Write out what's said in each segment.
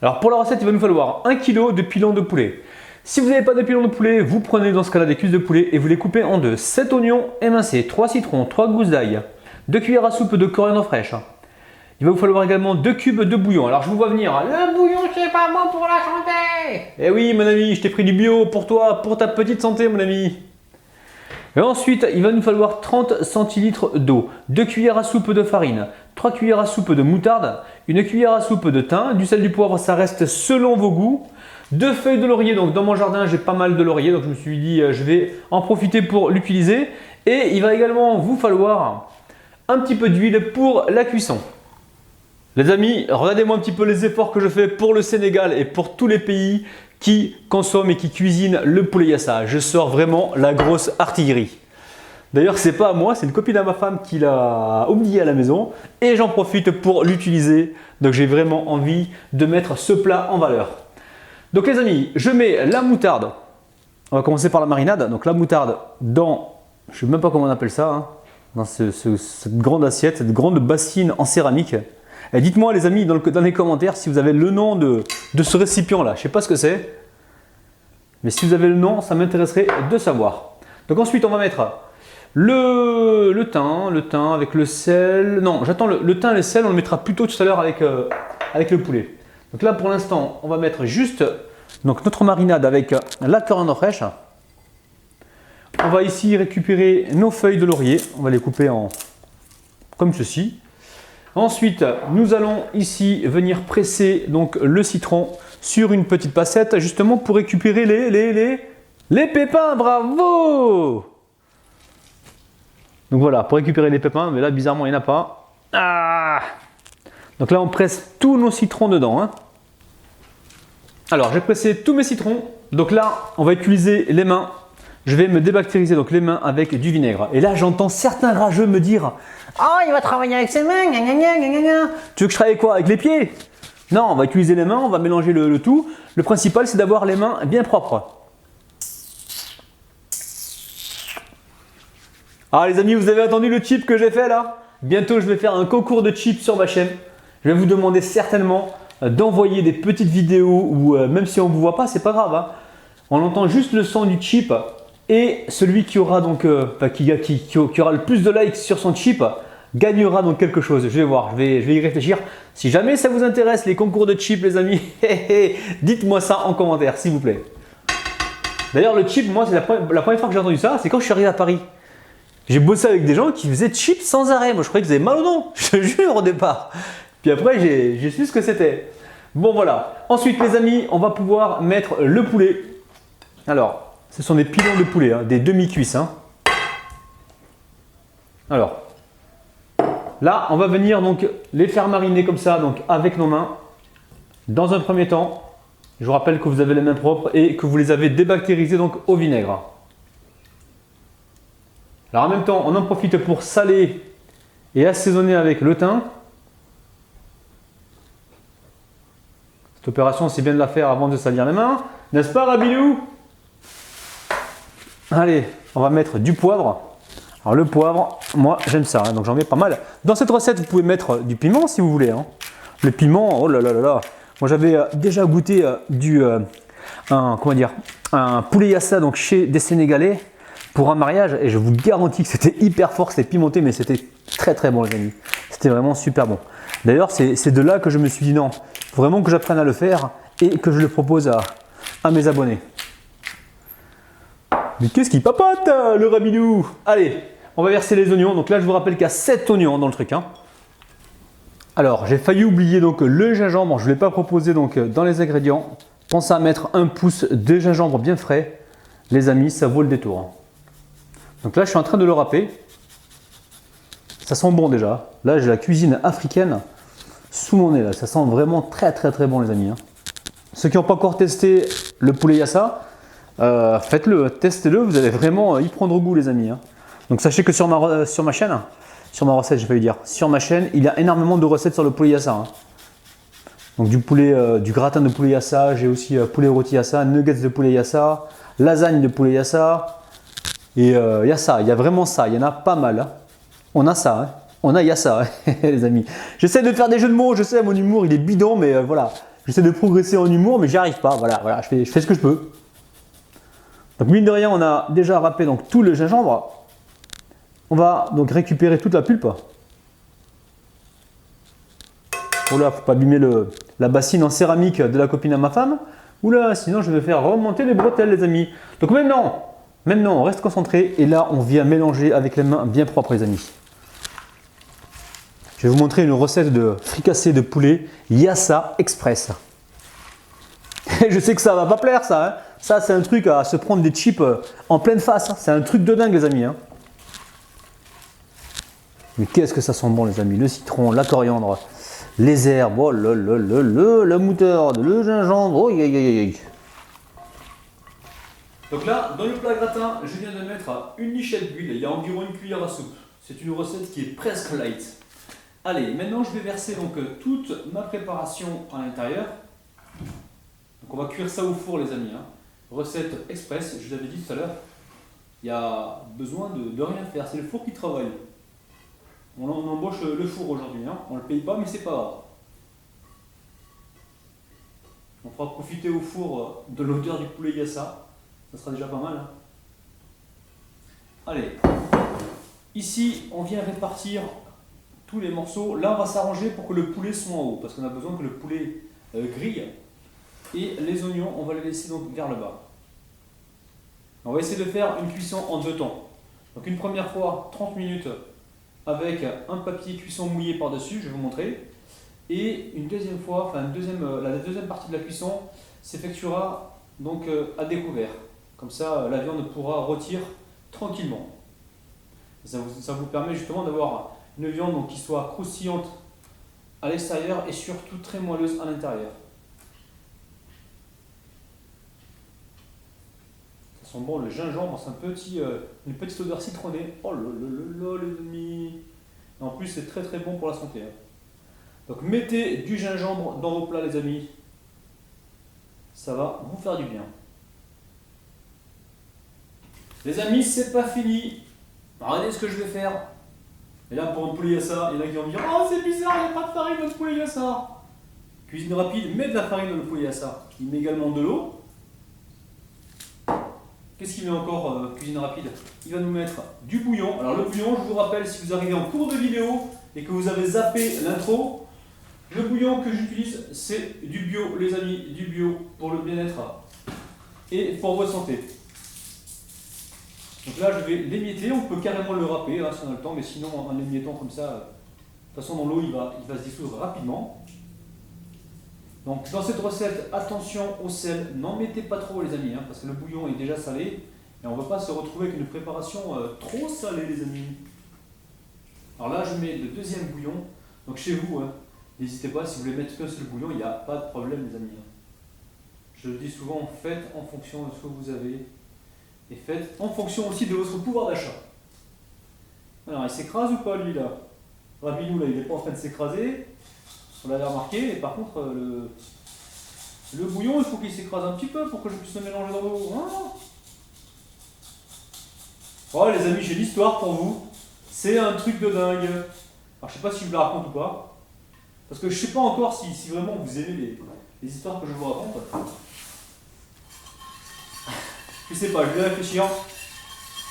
Alors pour la recette, il va nous falloir 1 kg de pilon de poulet. Si vous n'avez pas de pilon de poulet, vous prenez dans ce cas-là des cuisses de poulet et vous les coupez en deux. 7 oignons émincés, 3 citrons, 3 gousses d'ail, 2 cuillères à soupe de coriandre fraîche. Il va vous falloir également 2 cubes de bouillon. Alors je vous vois venir, le bouillon c'est pas bon pour la santé. Eh oui mon ami, je t'ai pris du bio pour toi, pour ta petite santé mon ami. Et ensuite, il va nous falloir 30 centilitres d'eau, 2 cuillères à soupe de farine, 3 cuillères à soupe de moutarde, 1 cuillère à soupe de thym, du sel, du poivre, ça reste selon vos goûts. 2 feuilles de laurier, donc dans mon jardin j'ai pas mal de laurier, donc je me suis dit je vais en profiter pour l'utiliser. Et il va également vous falloir un petit peu d'huile pour la cuisson. Les amis, regardez-moi un petit peu les efforts que je fais pour le Sénégal et pour tous les pays qui consomment et qui cuisinent le poulet yassa. Je sors vraiment la grosse artillerie. D'ailleurs, c'est pas à moi, c'est une copine à ma femme qui l'a oublié à la maison et j'en profite pour l'utiliser. Donc j'ai vraiment envie de mettre ce plat en valeur. Donc les amis, je mets la moutarde. On va commencer par la marinade. Donc la moutarde dans, je ne sais même pas comment on appelle ça, hein, dans cette grande assiette, cette grande bassine en céramique. Et dites-moi les amis dans les commentaires si vous avez le nom de ce récipient là. Je ne sais pas ce que c'est. Mais si vous avez le nom, ça m'intéresserait de savoir. Donc ensuite on va mettre le thym avec le sel. Non, j'attends le thym et le sel, on le mettra plutôt tout à l'heure avec le poulet. Donc là pour l'instant on va mettre juste donc, notre marinade avec la coriandre fraîche. On va ici récupérer nos feuilles de laurier. On va les couper en comme ceci. Ensuite, nous allons ici venir presser donc, le citron sur une petite passette justement pour récupérer les pépins. Bravo! Donc voilà, pour récupérer les pépins, mais là bizarrement il n'y en a pas. Ah! Donc là on presse tous nos citrons dedans. Hein. Alors j'ai pressé tous mes citrons. Donc là on va utiliser les mains. Je vais me débactériser donc les mains avec du vinaigre. Et là j'entends certains rageux me dire « Ah, il va travailler avec ses mains, gna, gna, gna, gna, gna. Tu veux que je travaille quoi? Avec les pieds ?» Non, on va utiliser les mains, on va mélanger le tout. Le principal c'est d'avoir les mains bien propres. Ah les amis, vous avez entendu le chip que j'ai fait là? Bientôt je vais faire un concours de chips sur ma chaîne. Je vais vous demander certainement d'envoyer des petites vidéos où même si on ne vous voit pas, c'est pas grave. Hein. On entend juste le son du chip. Et celui qui aura donc qui aura le plus de likes sur son chip gagnera donc quelque chose. Je vais voir, je vais y réfléchir. Si jamais ça vous intéresse les concours de chip les amis, dites-moi ça en commentaire s'il vous plaît. D'ailleurs le chip, moi c'est la première fois que j'ai entendu ça, c'est quand je suis arrivé à Paris. J'ai bossé avec des gens qui faisaient chip sans arrêt. Moi je croyais qu'ils avaient mal au dents, je te jure au départ. Puis après j'ai su ce que c'était. Bon voilà. Ensuite les amis, on va pouvoir mettre le poulet. Alors. Ce sont des pilons de poulet, hein, des demi-cuisses. Hein. Alors, là, on va venir donc les faire mariner comme ça, donc avec nos mains. Dans un premier temps, je vous rappelle que vous avez les mains propres et que vous les avez débactérisées donc au vinaigre. Alors en même temps, on en profite pour saler et assaisonner avec le thym. Cette opération, c'est bien de la faire avant de salir les mains. N'est-ce pas, Rabilou? Allez, on va mettre du poivre. Alors le poivre, moi j'aime ça, hein, donc j'en mets pas mal. Dans cette recette, vous pouvez mettre du piment si vous voulez. Hein. Le piment, oh là là là là. Moi j'avais déjà goûté un poulet yassa donc chez des Sénégalais pour un mariage et je vous garantis que c'était hyper fort, c'était pimenté, mais c'était très très bon les amis. C'était vraiment super bon. D'ailleurs, c'est de là que je me suis dit non, il faut vraiment que j'apprenne à le faire et que je le propose à mes abonnés. Mais qu'est-ce qui papote, le Rabilou? Allez, on va verser les oignons. Donc là, je vous rappelle qu'il y a 7 oignons dans le truc. Hein. Alors, j'ai failli oublier donc le gingembre. Je ne l'ai pas proposé donc dans les ingrédients. Pensez à mettre un pouce de gingembre bien frais. Les amis, ça vaut le détour. Hein. Donc là, je suis en train de le râper. Ça sent bon déjà. Là, j'ai la cuisine africaine sous mon nez. Là. Ça sent vraiment très très très bon les amis. Hein. Ceux qui n'ont pas encore testé le poulet yassa, faites-le, testez-le, vous allez vraiment y prendre goût les amis. Hein. Donc sachez que sur ma chaîne, sur ma recette j'ai failli dire, sur ma chaîne il y a énormément de recettes sur le poulet yassa. Hein. Donc du poulet, du gratin de poulet yassa, j'ai aussi poulet rôti yassa, nuggets de poulet yassa, lasagne de poulet yassa. Et il y a ça, il y a vraiment ça, il y en a pas mal. Hein. On a ça, hein. On a yassa hein, les amis. J'essaie de faire des jeux de mots, je sais mon humour il est bidon mais voilà. J'essaie de progresser en humour, mais j'y arrive pas. Voilà, je fais ce que je peux. Donc mine de rien, on a déjà râpé donc tout le gingembre. On va donc récupérer toute la pulpe. Oula, faut pas abîmer la bassine en céramique de la copine à ma femme. Oula, sinon je vais faire remonter les bretelles, les amis. Donc maintenant, on reste concentré et là, on vient mélanger avec les mains bien propres, les amis. Je vais vous montrer une recette de fricassé de poulet Yassa Express. Je sais que ça va pas plaire, ça. Hein. Ça, c'est un truc à se prendre des chips en pleine face. Hein. C'est un truc de dingue, les amis. Hein. Mais qu'est-ce que ça sent bon, les amis. Le citron, la coriandre, les herbes, oh la moutarde, le gingembre, oh, aïe, aïe, aïe. Donc là, dans le plat gratin, je viens de mettre une lichette d'huile. Il y a environ une cuillère à soupe. C'est une recette qui est presque light. Allez, maintenant je vais verser donc toute ma préparation à l'intérieur. Donc on va cuire ça au four, les amis. Hein. Recette express, je vous l'avais dit tout à l'heure. Il y a besoin de rien faire, c'est le four qui travaille. On embauche le four aujourd'hui, hein. On ne le paye pas, mais c'est pas grave. On fera profiter au four de l'odeur du poulet Yassa. Ça sera déjà pas mal. Hein. Allez, ici on vient répartir tous les morceaux. Là, on va s'arranger pour que le poulet soit en haut, parce qu'on a besoin que le poulet grille. Et les oignons, on va les laisser donc vers le bas. On va essayer de faire une cuisson en deux temps. Donc une première fois, 30 minutes avec un papier cuisson mouillé par-dessus, je vais vous montrer. Et une deuxième fois, la deuxième partie de la cuisson s'effectuera donc à découvert. Comme ça, la viande pourra rôtir tranquillement. Ça vous permet justement d'avoir une viande donc, qui soit croustillante à l'extérieur et surtout très moelleuse à l'intérieur. Ça sent bon le gingembre, c'est une petite odeur citronnée. Oh là là là les amis. Et en plus c'est très très bon pour la santé. Hein. Donc mettez du gingembre dans vos plats les amis. Ça va vous faire du bien. Les amis, c'est pas fini. Regardez ce que je vais faire. Et là, pour un poulet Yassa, il y en a qui vont me dire « Oh, c'est bizarre, il n'y a pas de farine dans le poulet Yassa !» Cuisine rapide, met de la farine dans le poulet Yassa. Il met également de l'eau. Qu'est-ce qu'il met encore, cuisine rapide? Il va nous mettre du bouillon. Alors le bouillon, je vous rappelle, si vous arrivez en cours de vidéo et que vous avez zappé l'intro, le bouillon que j'utilise, c'est du bio, les amis, du bio pour le bien-être et pour votre santé. Donc là, je vais l'émietter, on peut carrément le râper hein, si on a le temps, mais sinon, en l'émiettant comme ça, de toute façon, dans l'eau, il va se dissoudre rapidement. Donc, dans cette recette, attention au sel, n'en mettez pas trop, les amis, hein, parce que le bouillon est déjà salé, et on ne va pas se retrouver avec une préparation trop salée, les amis. Alors là, je mets le deuxième bouillon, donc chez vous, hein, n'hésitez pas, si vous voulez mettre qu'un seul bouillon, il n'y a pas de problème, les amis. Hein. Je le dis souvent, faites en fonction de ce que vous avez. Et faites en fonction aussi de votre pouvoir d'achat. Alors, il s'écrase ou pas lui là? Rabinou là, il n'est pas en train de s'écraser. On l'avait remarqué. Et par contre, le bouillon, il faut qu'il s'écrase un petit peu pour que je puisse le mélanger dans l'eau. Ah oh les amis, j'ai l'histoire pour vous. C'est un truc de dingue. Alors, je sais pas si je vous la raconte ou pas. Parce que je sais pas encore si vraiment vous aimez les histoires que je vous raconte. Je sais pas, je vais réfléchir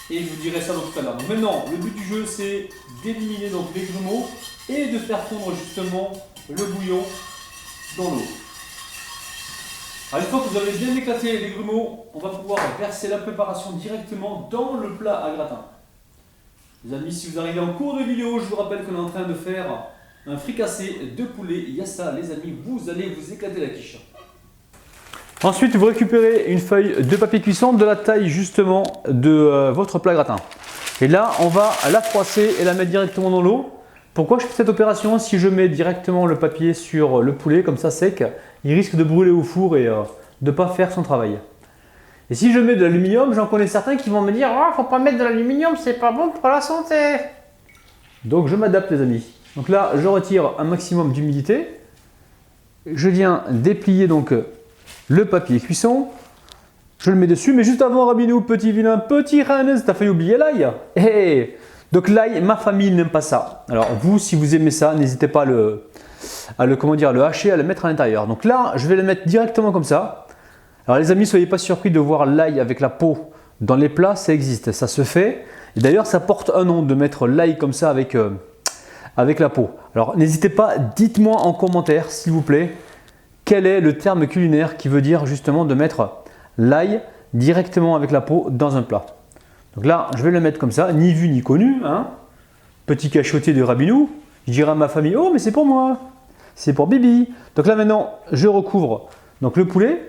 et je vous dirai ça tout à l'heure. Donc maintenant, le but du jeu, c'est d'éliminer donc les grumeaux et de faire fondre justement le bouillon dans l'eau. Alors une fois que vous avez bien éclaté les grumeaux, on va pouvoir verser la préparation directement dans le plat à gratin. Les amis, si vous arrivez en cours de vidéo, je vous rappelle qu'on est en train de faire un fricassé de poulet Yassa. Les amis, vous allez vous éclater la quiche. Ensuite, vous récupérez une feuille de papier cuisson de la taille justement de votre plat gratin. Et là, on va la froisser et la mettre directement dans l'eau. Pourquoi je fais cette opération? Si je mets directement le papier sur le poulet comme ça sec, il risque de brûler au four et de ne pas faire son travail. Et si je mets de l'aluminium, j'en connais certains qui vont me dire « Oh, faut pas mettre de l'aluminium, c'est pas bon pour la santé !» Donc je m'adapte les amis. Donc là, je retire un maximum d'humidité. Je viens déplier donc le papier cuisson, je le mets dessus, mais juste avant, Rabinou, petit vilain, petit reine, t'as failli oublier l'ail. Hey, Donc l'ail, ma famille n'aime pas ça. Alors vous, si vous aimez ça, n'hésitez pas à le hacher, à le mettre à l'intérieur. Donc là, je vais le mettre directement comme ça. Alors les amis, soyez pas surpris de voir l'ail avec la peau dans les plats, ça existe, ça se fait. Et d'ailleurs, ça porte un nom de mettre l'ail comme ça avec la peau. Alors n'hésitez pas, dites-moi en commentaire s'il vous plaît, quel est le terme culinaire qui veut dire justement de mettre l'ail directement avec la peau dans un plat. Donc là, je vais le mettre comme ça, ni vu ni connu, hein. Petit cachotier de rabinou. Je dirai à ma famille, oh mais c'est pour moi, c'est pour Bibi. Donc là maintenant, je recouvre donc le poulet.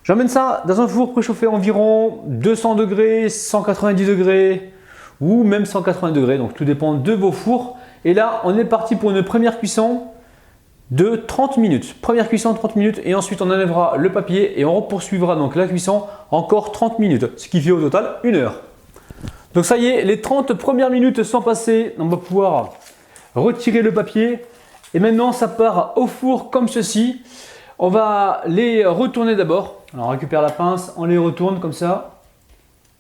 J'emmène ça dans un four préchauffé environ 200 degrés, 190 degrés ou même 180 degrés. Donc tout dépend de vos fours. Et là, on est parti pour une première cuisson de 30 minutes. Première cuisson 30 minutes et ensuite on enlèvera le papier et on poursuivra donc la cuisson encore 30 minutes. Ce qui fait au total 1 heure. Donc ça y est, les 30 premières minutes sont passées. On va pouvoir retirer le papier. Et maintenant, ça part au four comme ceci. On va les retourner d'abord. Alors, on récupère la pince, on les retourne comme ça.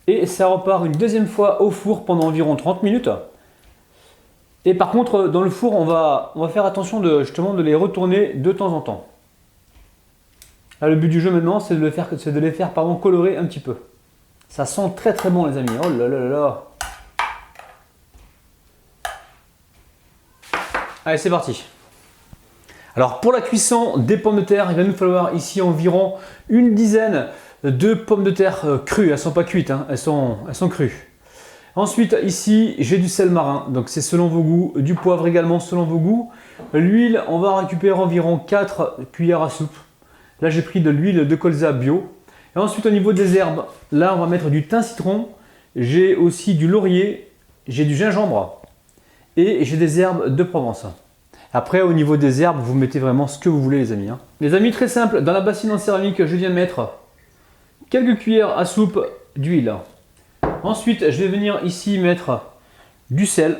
Et ça repart une deuxième fois au four pendant environ 30 minutes. Et par contre, dans le four, on va faire attention justement de les retourner de temps en temps. Là, le but du jeu maintenant, c'est de les faire colorer un petit peu. Ça sent très très bon les amis. Oh là là là là. Allez, c'est parti. Alors pour la cuisson des pommes de terre, il va nous falloir ici environ une dizaine de pommes de terre crues. Elles ne sont pas cuites, hein. Elles sont crues. Ensuite ici j'ai du sel marin, donc c'est selon vos goûts, du poivre également selon vos goûts. L'huile, on va récupérer environ 4 cuillères à soupe. Là j'ai pris de l'huile de colza bio. Et ensuite au niveau des herbes, là on va mettre du thym citron. J'ai aussi du laurier, j'ai du gingembre et j'ai des herbes de Provence. Après, au niveau des herbes, vous mettez vraiment ce que vous voulez, les amis. Hein. Les amis, très simple, dans la bassine en céramique, je viens mettre quelques cuillères à soupe d'huile. Ensuite, je vais venir ici mettre du sel,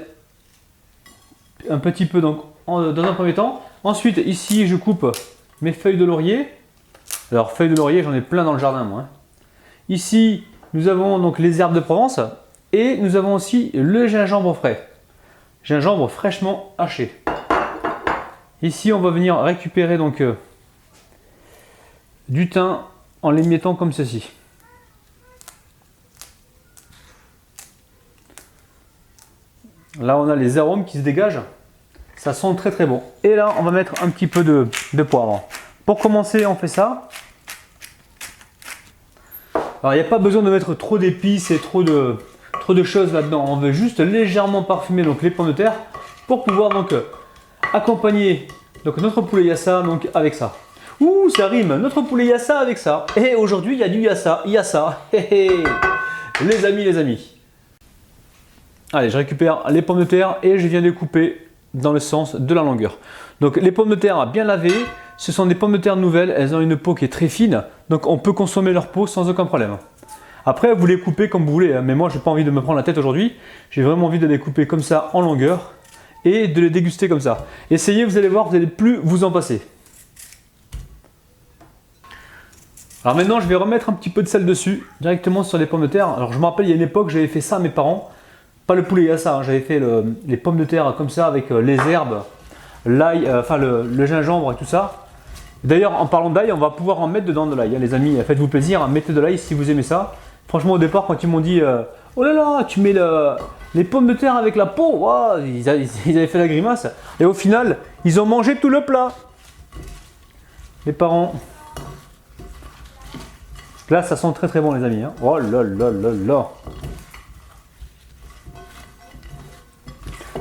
un petit peu donc, dans un premier temps. Ensuite, ici, je coupe mes feuilles de laurier. Alors, feuilles de laurier, j'en ai plein dans le jardin, moi. Hein. Ici, nous avons donc les herbes de Provence et nous avons aussi le gingembre frais. Gingembre fraîchement haché. Ici, on va venir récupérer donc du thym en l'émiettant comme ceci. Là, on a les arômes qui se dégagent. Ça sent très très bon. Et là, on va mettre un petit peu de poivre. Pour commencer, on fait ça. Alors, il n'y a pas besoin de mettre trop d'épices et trop de choses là-dedans. On veut juste légèrement parfumer donc, les pommes de terre pour pouvoir donc accompagner donc, notre poulet yassa donc, avec ça. Ouh, ça rime, notre poulet yassa avec ça. Et aujourd'hui, il y a du yassa. Les amis. Allez, je récupère les pommes de terre et je viens les couper dans le sens de la longueur. Donc les pommes de terre bien lavées, ce sont des pommes de terre nouvelles, elles ont une peau qui est très fine, donc on peut consommer leur peau sans aucun problème. Après, vous les coupez comme vous voulez, hein, mais moi je n'ai pas envie de me prendre la tête aujourd'hui, j'ai vraiment envie de les couper comme ça en longueur et de les déguster comme ça. Essayez, vous allez voir, vous n'allez plus vous en passer. Alors maintenant, je vais remettre un petit peu de sel dessus, directement sur les pommes de terre. Alors je me rappelle, il y a une époque, j'avais fait ça à mes parents. Pas le poulet yassa, hein, j'avais fait les pommes de terre comme ça avec les herbes, l'ail, le gingembre et tout ça. D'ailleurs, en parlant d'ail, on va pouvoir en mettre dedans de l'ail. Hein, les amis, faites-vous plaisir, hein, mettez de l'ail si vous aimez ça. Franchement, au départ, quand ils m'ont dit oh là là, tu mets les pommes de terre avec la peau, wow, ils avaient fait la grimace. Et au final, ils ont mangé tout le plat. Les parents. Là, ça sent très très bon, les amis. Hein. Oh là là là là.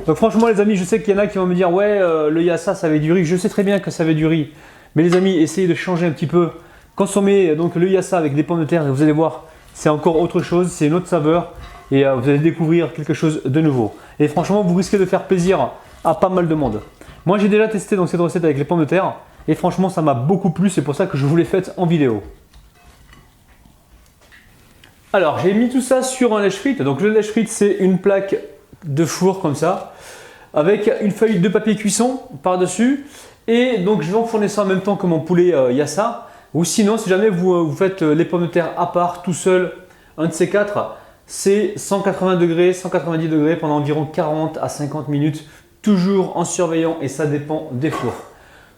Donc franchement les amis, je sais qu'il y en a qui vont me dire ouais le yassa ça avait du riz, je sais très bien que ça avait du riz, mais les amis essayez de changer un petit peu, consommez donc le yassa avec des pommes de terre et vous allez voir c'est encore autre chose, c'est une autre saveur et vous allez découvrir quelque chose de nouveau. Et franchement vous risquez de faire plaisir à pas mal de monde. Moi j'ai déjà testé donc cette recette avec les pommes de terre et franchement ça m'a beaucoup plu, c'est pour ça que je vous l'ai faite en vidéo. Alors j'ai mis tout ça sur un lèche-frite, donc le lèche-frite c'est une plaque de four comme ça avec une feuille de papier cuisson par dessus et donc je vais enfourner ça en même temps que mon poulet yassa ou sinon si jamais vous faites les pommes de terre à part tout seul, un de ces quatre, c'est 180 degrés, 190 degrés pendant environ 40 à 50 minutes, toujours en surveillant et ça dépend des fours.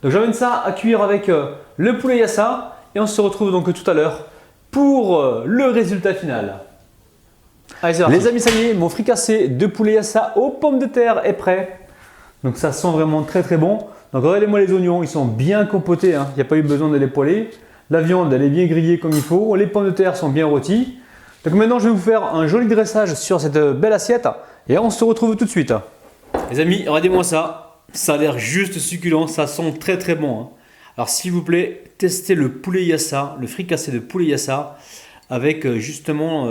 Donc j'emmène ça à cuire avec le poulet yassa et on se retrouve donc tout à l'heure pour le résultat final. Allez, c'est parti. Les amis, ça y est, mon fricassé de poulet yassa aux pommes de terre est prêt. Donc ça sent vraiment très très bon. Donc regardez-moi les oignons, ils sont bien compotés, hein. Il n'y a pas eu besoin de les poêler. La viande, elle est bien grillée comme il faut. Les pommes de terre sont bien rôties. Donc maintenant, je vais vous faire un joli dressage sur cette belle assiette et on se retrouve tout de suite. Les amis, regardez-moi ça. Ça a l'air juste succulent, ça sent très très bon, hein. Alors s'il vous plaît, testez le poulet yassa, le fricassé de poulet yassa avec justement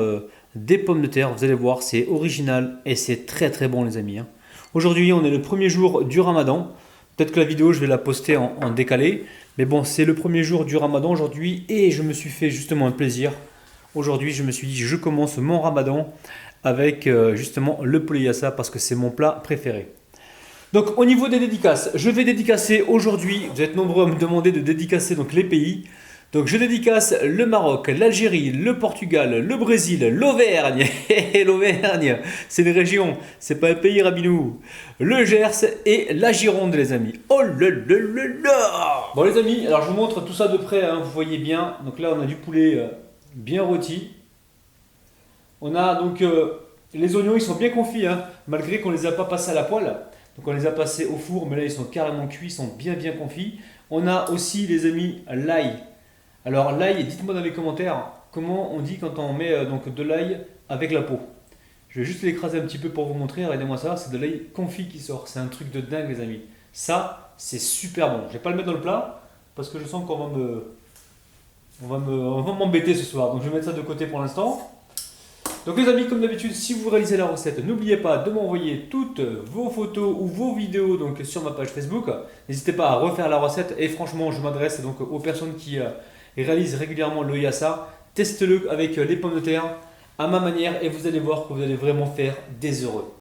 des pommes de terre. Vous allez voir, c'est original et c'est très très bon les amis, hein. Aujourd'hui, on est le premier jour du Ramadan. Peut-être que la vidéo, je vais la poster en décalé. Mais bon, c'est le premier jour du Ramadan aujourd'hui et je me suis fait justement un plaisir. Aujourd'hui, je me suis dit, je commence mon Ramadan avec justement le poulet yassa parce que c'est mon plat préféré. Donc, au niveau des dédicaces, je vais dédicacer aujourd'hui. Vous êtes nombreux à me demander de dédicacer donc, les pays. Donc, je dédicace le Maroc, l'Algérie, le Portugal, le Brésil, l'Auvergne. L'Auvergne, c'est une région, c'est pas un pays, Rabinou. Le Gers et la Gironde, les amis. Oh là là là là! Bon, les amis, alors je vous montre tout ça de près, hein, vous voyez bien. Donc là, on a du poulet bien rôti. On a donc les oignons, ils sont bien confits, hein, malgré qu'on ne les a pas passés à la poêle. Donc on les a passés au four, mais là, ils sont carrément cuits, ils sont bien bien confits. On a aussi, les amis, l'ail. Alors l'ail, dites-moi dans les commentaires comment on dit quand on met donc de l'ail avec la peau. Je vais juste l'écraser un petit peu pour vous montrer, regardez-moi ça, c'est de l'ail confit qui sort, c'est un truc de dingue les amis. Ça, c'est super bon. Je vais pas le mettre dans le plat parce que je sens qu'on va m'embêter ce soir. Donc je vais mettre ça de côté pour l'instant. Donc les amis, comme d'habitude, si vous réalisez la recette, n'oubliez pas de m'envoyer toutes vos photos ou vos vidéos donc, sur ma page Facebook. N'hésitez pas à refaire la recette et franchement, je m'adresse donc aux personnes qui réalisent régulièrement le yassa. Testez-le avec les pommes de terre à ma manière et vous allez voir que vous allez vraiment faire des heureux.